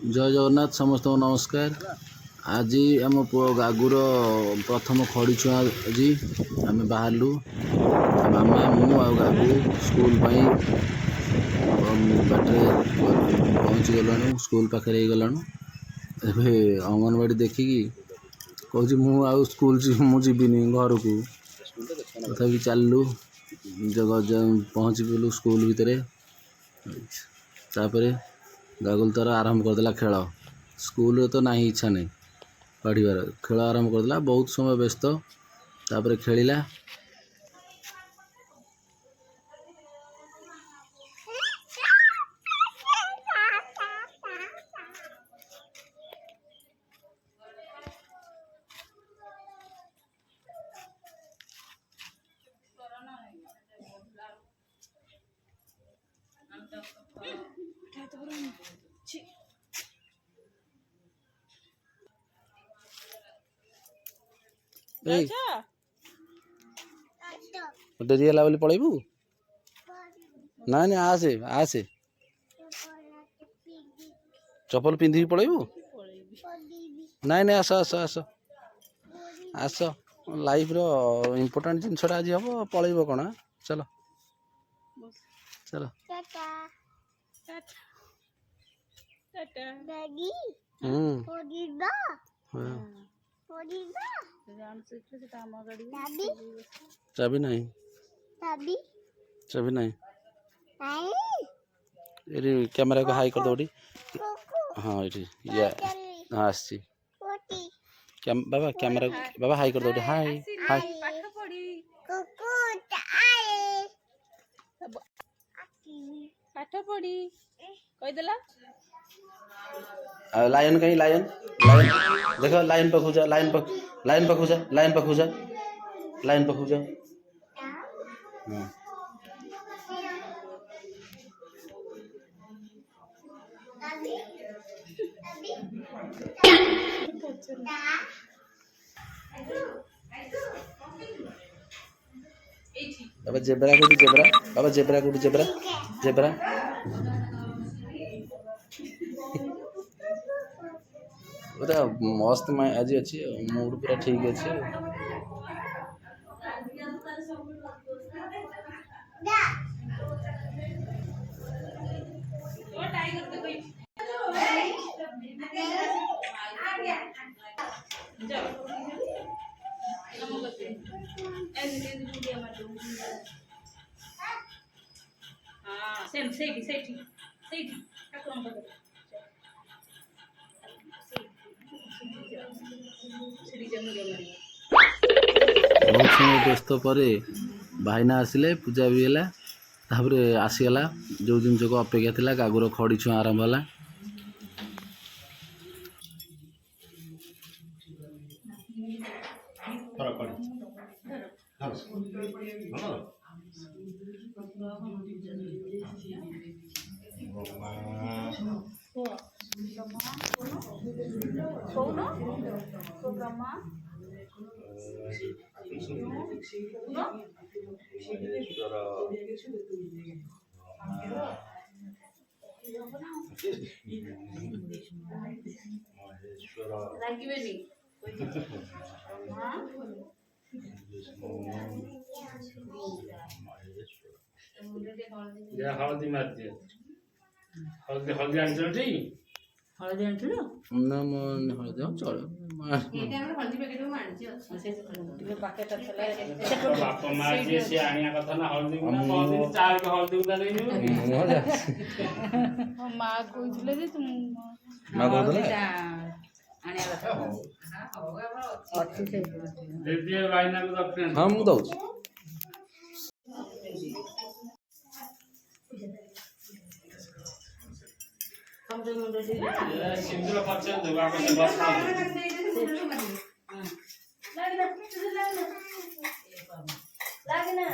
जय जगन्नाथ समस्त को नमस्कार। आज आम पुओ गागुर प्रथम खड़ी छुआ आज आम बाहरलु मामा मु आ गागु स्कूल बाटे पहुँची गलु स्कूल पाखे गलानु। एबे अंगनवाड़ी देखिकी कहूँ मु आउ स्कूल मुझीबिनी घर को तथा चलू पहुँची गलु स्कूल भितर। तापर गागुल तार आरंभ करदेला खेल स्कूल तो ना इच्छा नहीं पढ़ार खेल आरंभ करदेला बहुत समय व्यस्त तापर खेलिला। डेरी है बोली पलैबू ना आसे आसे चपल पिंधिकी पलैबू नाई नाई आस आस आस आस लाइफ रो इम्पोर्टेंट जिनसा आज हम पलैब कौन चलो चलो चाबी नहीं चाबी नहीं ये कैमरा को हाई कर दो हाँ ये हाँ आसी बाबा कैमरा बाबा हाई कर दो हाई हाई पाठ पढ़ी कहीदेला लायन कहीं लायन लायन देखो लाइन पखु जा लाइन पखु जा लाइन पखु जा लाइन पखु जा बाबा जेब्रा को जेब्रा बाबा जेब्रा को जेब्रा जेब्रा मस्त आज अच्छी मूड पूरा ठीक अच्छे। बहुत समय व्यस्त पर भाईना आसिले पूजा भी है तापर आसीगला जो जिनस को अपेक्षा थिला गागुर खड़ी छुआ आरंभ है। हल्दी मार दियो हल्दी हल्दी आंचल हल्दी आंचल ना मन हल्दी चल एटा हमर हल्दी पैकेट में आनछि से पैकेट चला बाप मार जे से आनिया कथा ना हल्दी ना हल्दी चार के हल्दी उदा ले हम मां कहिसले जे तुम मां कहले आनिया कथा होगा अच्छी से दे दिए लाइना को दक्षिण हम दउ सिंधुला पचन दो बाप से बस लागना